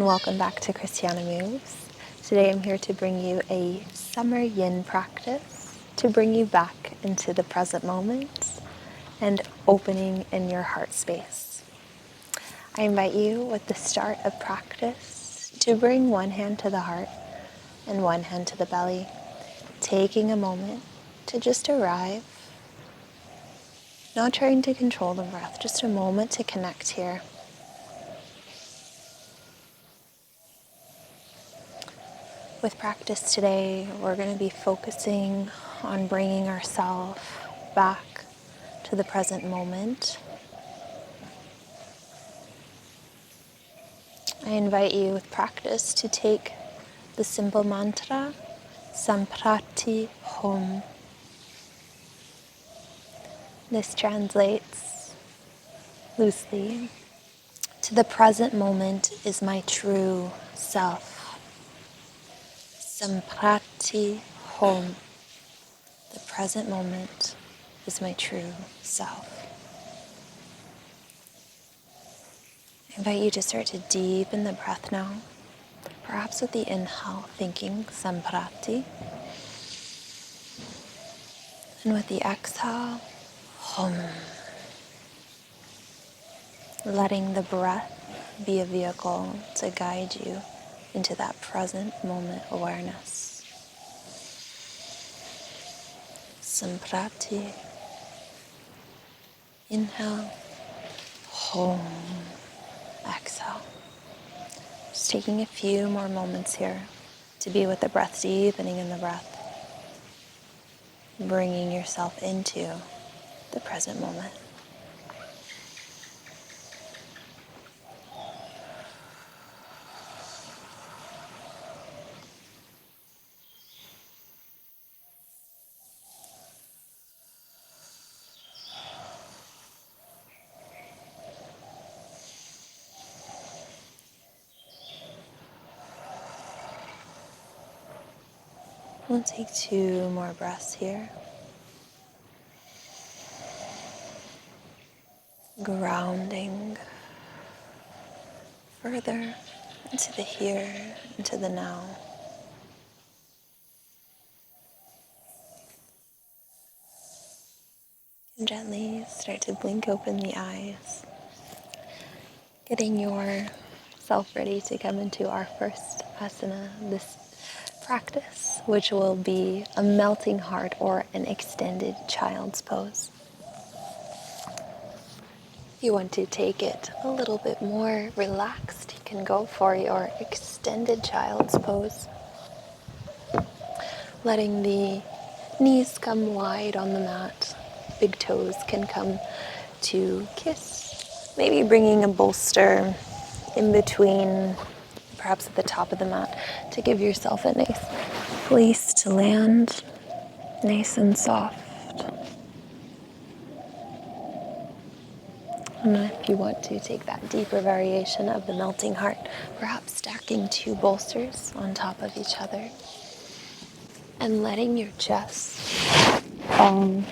welcome back to Christiana Moves. Today I'm here to bring you a summer yin practice to bring you back into the present moment and opening in your heart space. I invite you with the start of practice to bring one hand to the heart and one hand to the belly, taking a moment to just arrive, not trying to control the breath, just a moment to connect here. With practice today, we're going to be focusing on bringing ourselves back to the present moment. I invite you with practice to take the simple mantra, Samprati Hom. This translates loosely to the present moment is my true self. Samprati Hom. The present moment is my true self. I invite you to start to deepen the breath now, perhaps with the inhale thinking Samprati, and with the exhale, Hom. Letting the breath be a vehicle to guide you into that present moment awareness. Samprati, inhale, Hom, exhale. Just taking a few more moments here to be with the breath, deepening in the breath, bringing yourself into the present moment. We'll take 2 more breaths here. Grounding further into the here, into the now. And gently start to blink open the eyes, getting yourself ready to come into our first asana, this practice, which will be a melting heart or an extended child's pose. If you want to take it a little bit more relaxed, you can go for your extended child's pose. Letting the knees come wide on the mat, big toes can come to kiss. Maybe bringing a bolster in between, perhaps at the top of the mat, to give yourself a nice place to land, nice and soft. And if you want to take that deeper variation of the melting heart, perhaps stacking 2 bolsters on top of each other and letting your chest fall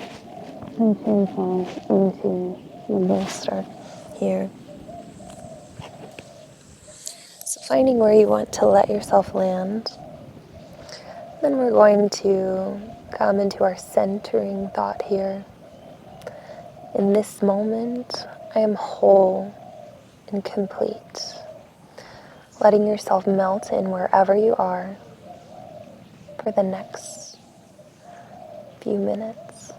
into the bolster here. So finding where you want to let yourself land. Then we're going to come into our centering thought here. In this moment, I am whole and complete. Letting yourself melt in wherever you are for the next few minutes.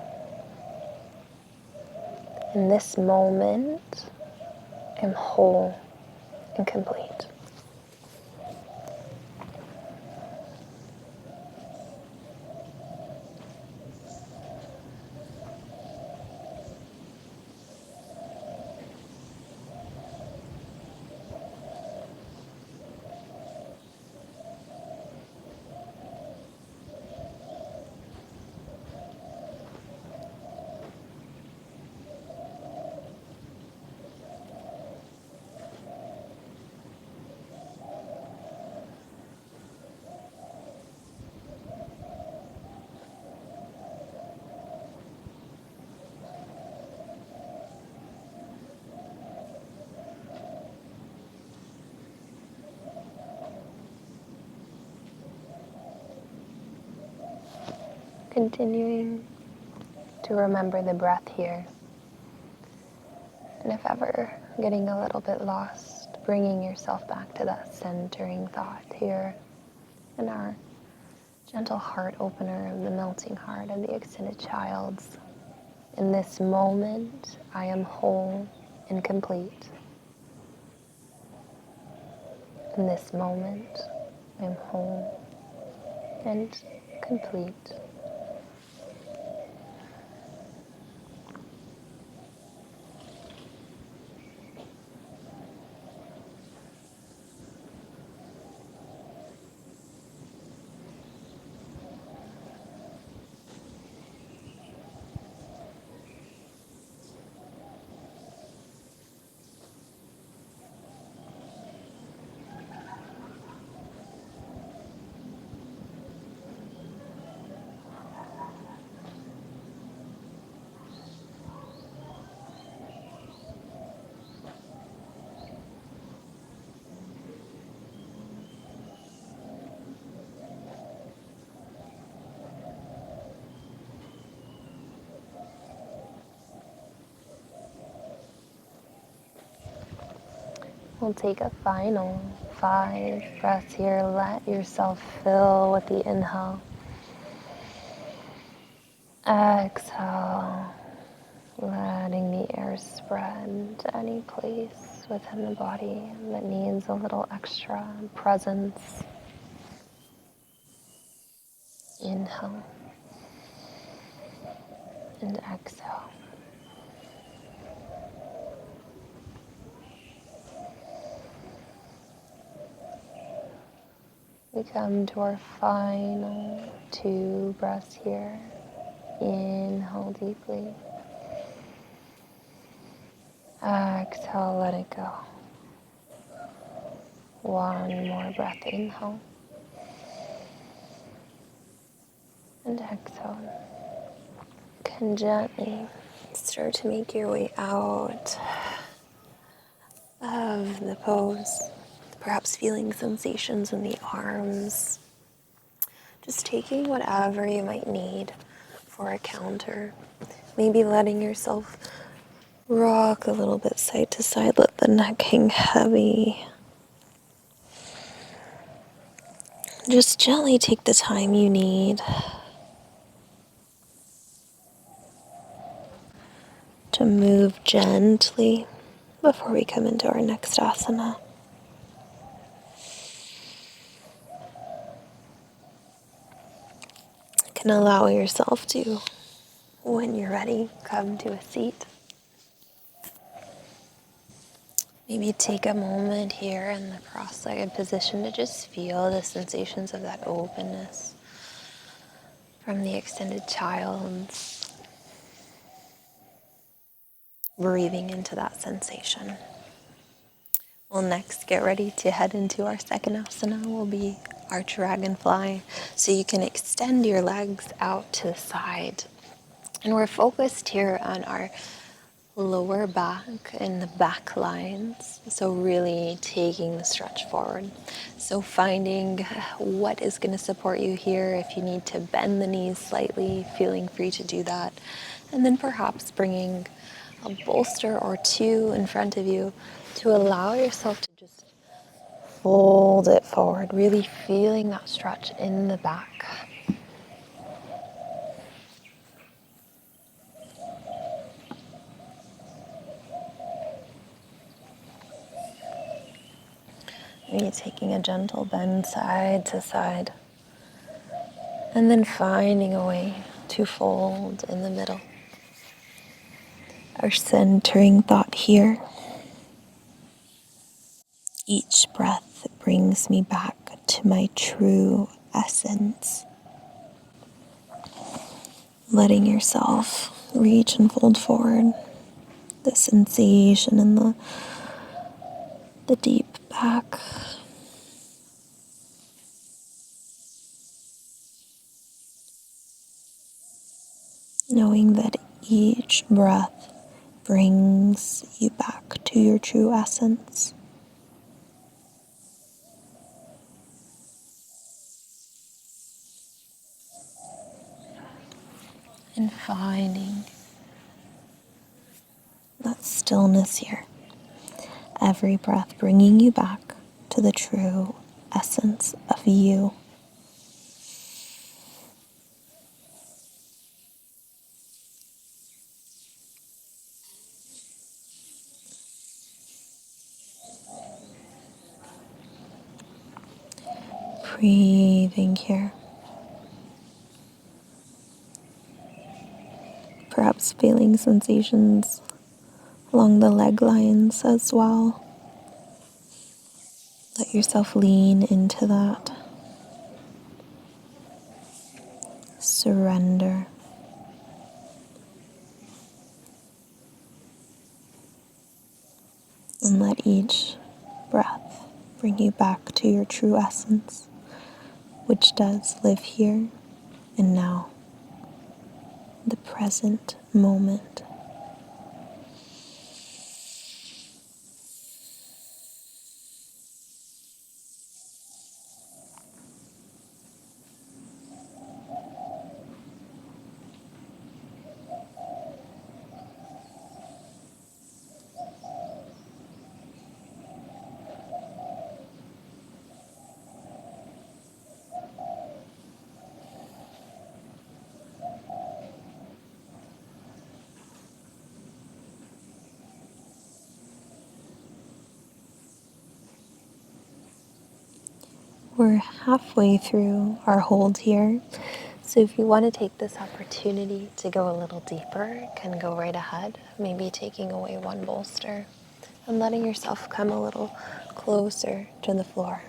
In this moment, I am whole and complete. continuing to remember the breath here. And if ever getting a little bit lost, bringing yourself back to that centering thought here in our gentle heart opener of the melting heart of the extended child's. In this moment, I am whole and complete. In this moment, I am whole and complete. We'll take a final 5 breaths here. Let yourself fill with the inhale. Exhale, letting the air spread to any place within the body that needs a little extra presence. Inhale and exhale. We come to our final 2 breaths here. Inhale deeply. Exhale, let it go. One more breath, inhale. And exhale. You can gently start to make your way out of the pose. Perhaps feeling sensations in the arms. Just taking whatever you might need for a counter. Maybe letting yourself rock a little bit side to side. Let the neck hang heavy. Just gently take the time you need to move gently before we come into our next asana. You can allow yourself to, when you're ready, come to a seat. Maybe take a moment here in the cross-legged position to just feel the sensations of that openness from the extended child. Breathing into that sensation. We'll next get ready to head into our second asana. Will be our dragonfly. So you can extend your legs out to the side. And we're focused here on our lower back and the back lines. So really taking the stretch forward. So finding what is going to support you here. If you need to bend the knees slightly, feeling free to do that. And then perhaps bringing a bolster or two in front of you to allow yourself to just fold it forward, really feeling that stretch in the back. Maybe taking a gentle bend side to side, and then finding a way to fold in the middle. Our centering thought here. Each breath brings me back to my true essence. Letting yourself reach and fold forward. The sensation in the deep back. Knowing that each breath brings you back to your true essence. and finding that stillness here. Every breath bringing you back to the true essence of you. Breathing here. Perhaps feeling sensations along the leg lines as well. Let yourself lean into that. Surrender. And let each breath bring you back to your true essence, which does live here and now, the present moment. We're halfway through our hold here. So if you want to take this opportunity to go a little deeper, you can go right ahead, maybe taking away one bolster and letting yourself come a little closer to the floor.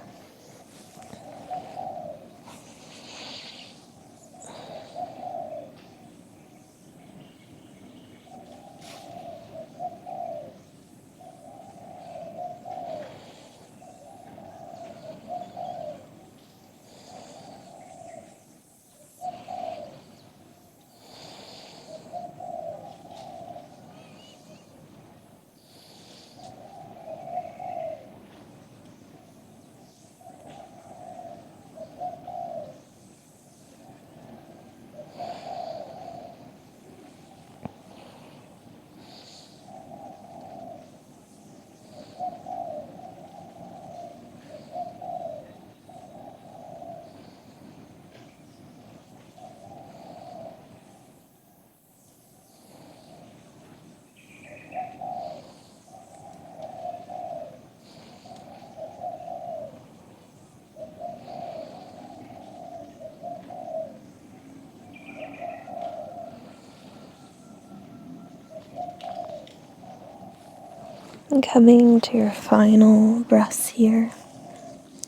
And coming to your final breaths here,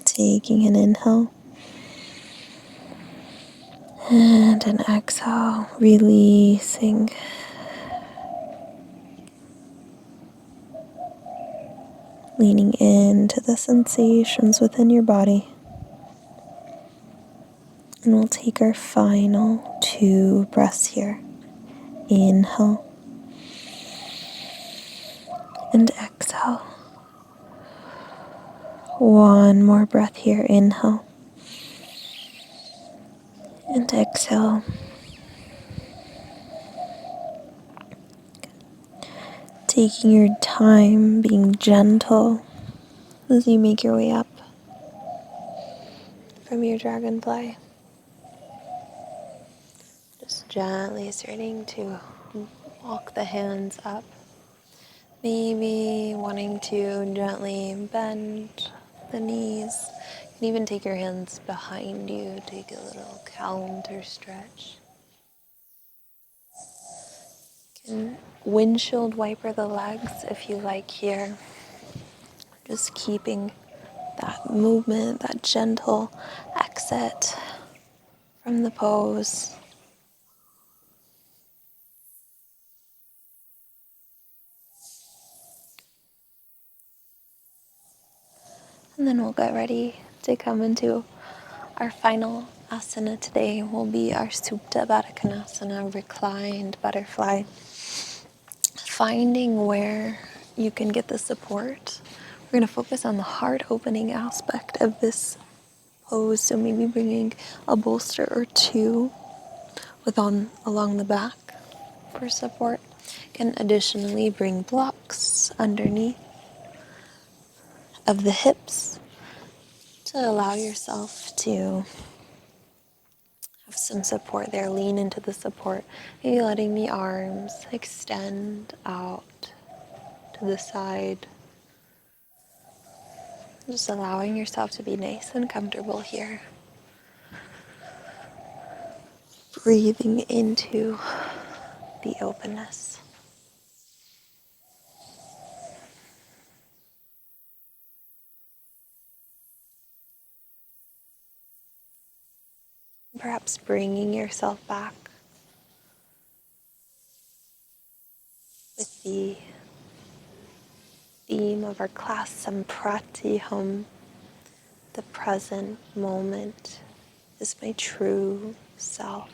taking an inhale and an exhale, releasing. Leaning into the sensations within your body. And we'll take our final 2 breaths here. Inhale and exhale. One more breath here. Inhale and exhale. Taking your time, being gentle as you make your way up from your dragonfly. Just gently starting to walk the hands up. Maybe wanting to gently bend the knees. You can even take your hands behind you, take a little counter stretch. You can windshield wiper the legs if you like here. Just keeping that movement, that gentle exit from the pose. And then we'll get ready to come into our final asana today. Will be our Supta Baddha Konasana, reclined butterfly. Finding where you can get the support. We're going to focus on the heart opening aspect of this pose. So maybe bringing a bolster or two along the back for support. You can additionally bring blocks underneath of the hips to allow yourself to have some support there. Lean into the support. Maybe letting the arms extend out to the side. Just allowing yourself to be nice and comfortable here. Breathing into the openness. Perhaps bringing yourself back with the theme of our class, Samprati Hum. The present moment is my true self.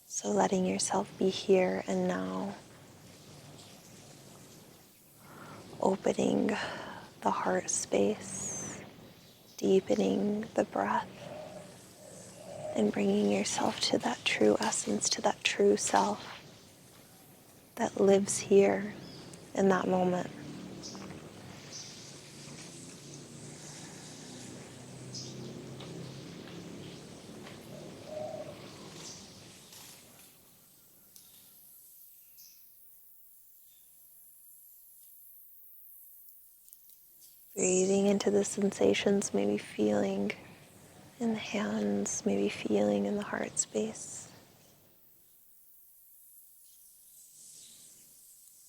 So letting yourself be here and now. Opening the heart space, deepening the breath, and bringing yourself to that true essence, to that true self that lives here in that moment. Breathing into the sensations, maybe feeling in the hands, maybe feeling in the heart space.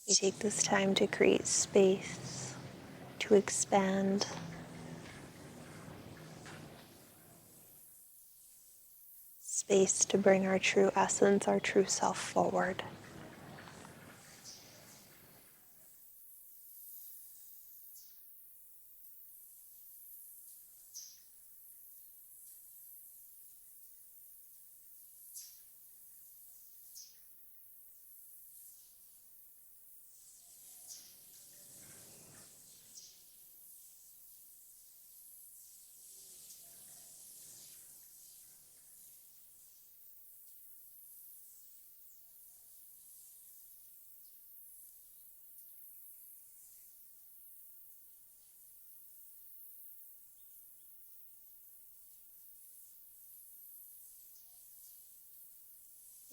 We take this time to create space, to expand, space to bring our true essence, our true self forward.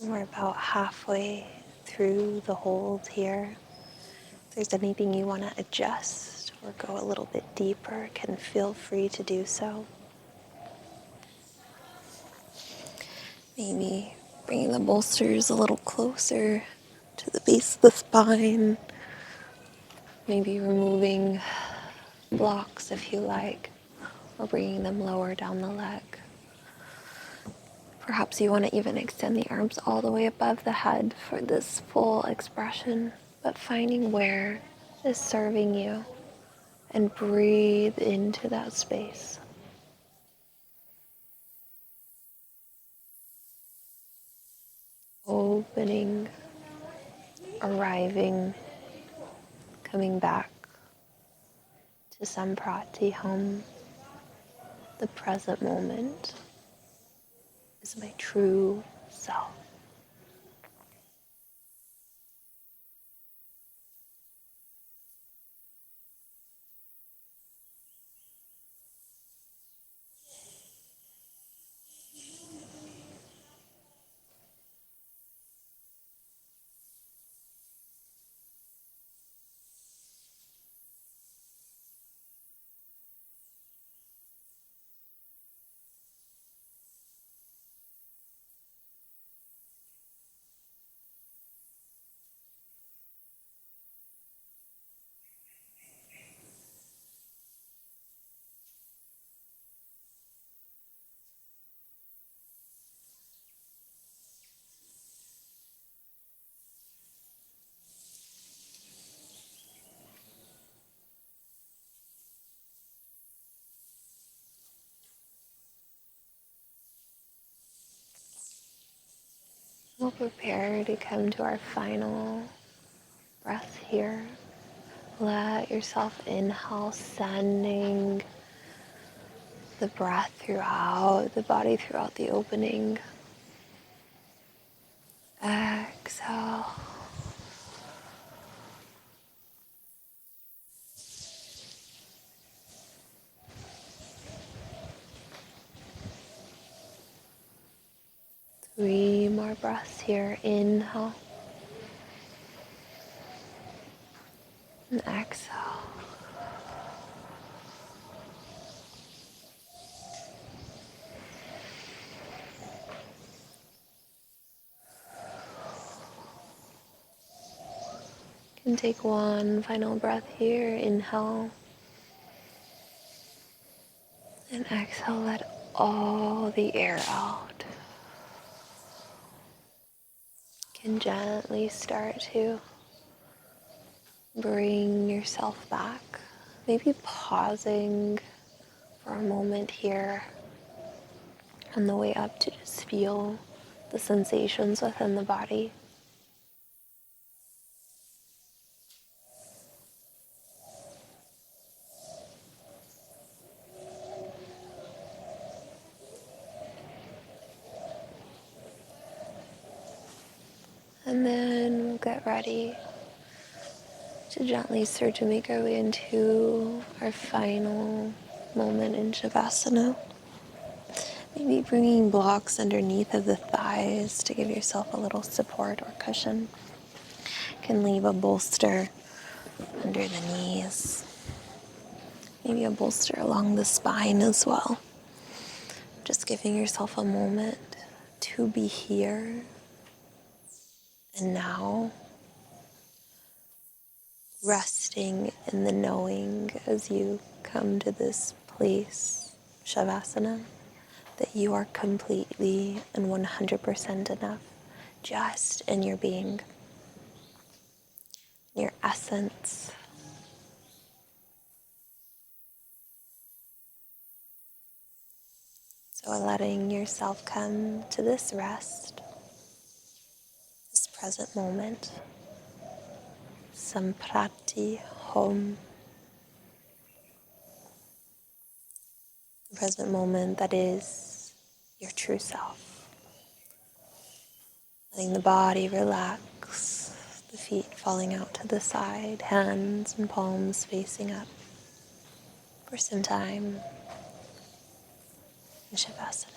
We're about halfway through the hold here. If there's anything you want to adjust or go a little bit deeper, can feel free to do so. Maybe bringing the bolsters a little closer to the base of the spine. Maybe removing blocks if you like, or bringing them lower down the leg. Perhaps you want to even extend the arms all the way above the head for this full expression, but finding where is serving you and breathe into that space. Opening, arriving, coming back to Samprati Hum. The present moment is my true self. We'll prepare to come to our final breath here. Let yourself inhale, sending the breath throughout the body, throughout the opening. Exhale. 3 more breaths here. Inhale and exhale. You can take one final breath here. Inhale and exhale. Let all the air out. You can gently start to bring yourself back. Maybe pausing for a moment here on the way up to just feel the sensations within the body. And then we'll get ready to gently start to make our way into our final moment in Shavasana. Maybe bringing blocks underneath of the thighs to give yourself a little support or cushion. You can leave a bolster under the knees. Maybe a bolster along the spine as well. Just giving yourself a moment to be here and now, resting in the knowing as you come to this place, Shavasana, that you are completely and 100% enough just in your being, your essence. So letting yourself come to this rest, this present moment, samprati home, the present moment that is your true self. Letting the body relax, the feet falling out to the side, hands and palms facing up for some time in Shavasana.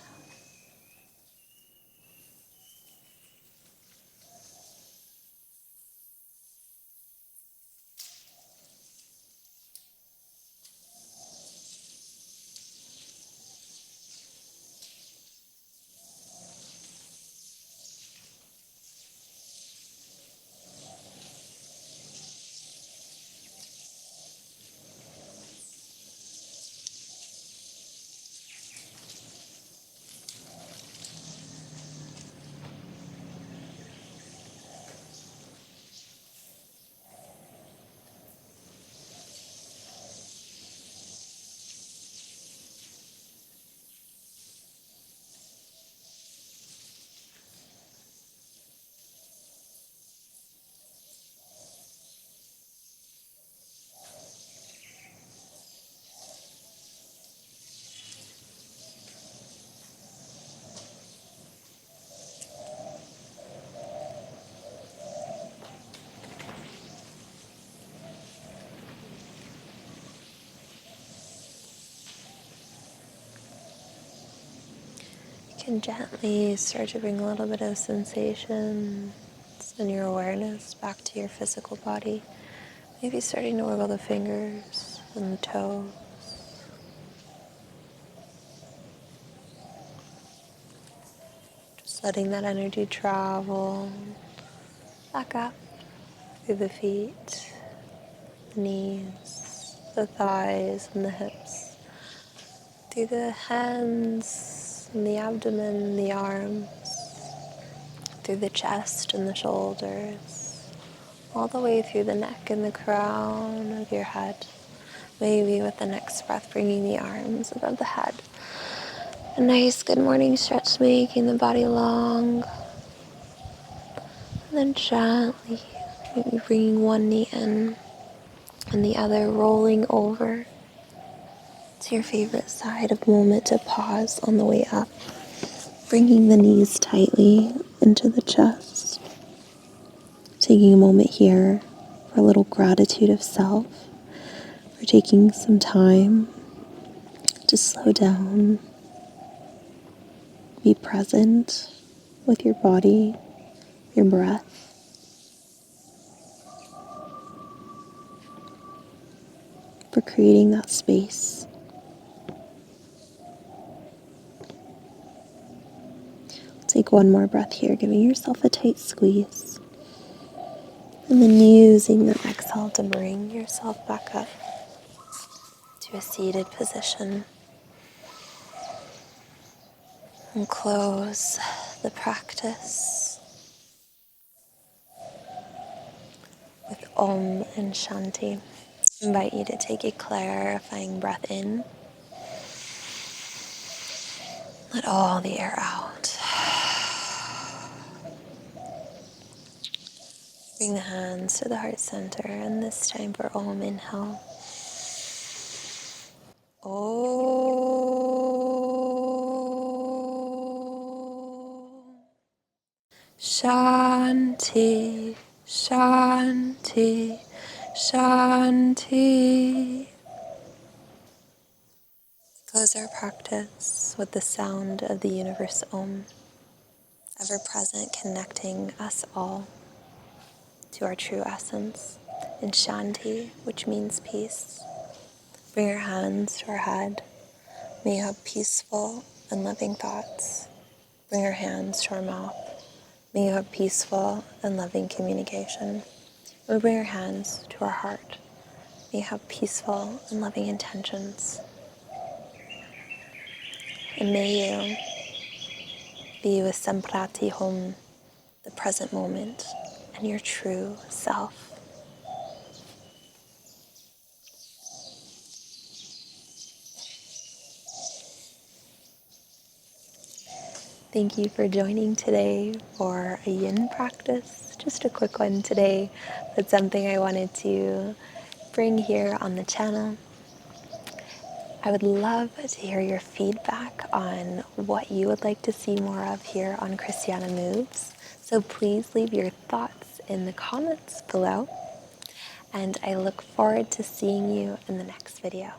You can gently start to bring a little bit of sensation and your awareness back to your physical body. Maybe starting to wiggle the fingers and the toes. Just letting that energy travel back up through the feet, the knees, the thighs and the hips, through the hands and the abdomen, the arms, through the chest and the shoulders, all the way through the neck and the crown of your head. Maybe with the next breath, bringing the arms above the head. A nice good morning stretch, making the body long. And then gently, maybe bringing one knee in and the other rolling over to your favorite side. A moment to pause on the way up. Bringing the knees tightly into the chest. Taking a moment here for a little gratitude of self, for taking some time to slow down, be present with your body, your breath. For creating that space. Take one more breath here, giving yourself a tight squeeze. And then using the exhale to bring yourself back up to a seated position. And close the practice with Om and Shanti. I invite you to take a clarifying breath in. Let all the air out. Bring the hands to the heart center, and this time for Om, inhale. Om. Shanti, Shanti, Shanti. Close our practice with the sound of the universe Om, ever present, connecting us all to our true essence. And Shanti, which means peace. Bring your hands to our head. May you have peaceful and loving thoughts. Bring your hands to our mouth. May you have peaceful and loving communication. We bring our hands to our heart. May you have peaceful and loving intentions. And may you be with Samprati Hum, the present moment, and your true self. Thank you for joining today for a yin practice. Just a quick one today, but something I wanted to bring here on the channel. I would love to hear your feedback on what you would like to see more of here on Christiana Moves. So please leave your thoughts in the comments below. And I look forward to seeing you in the next video.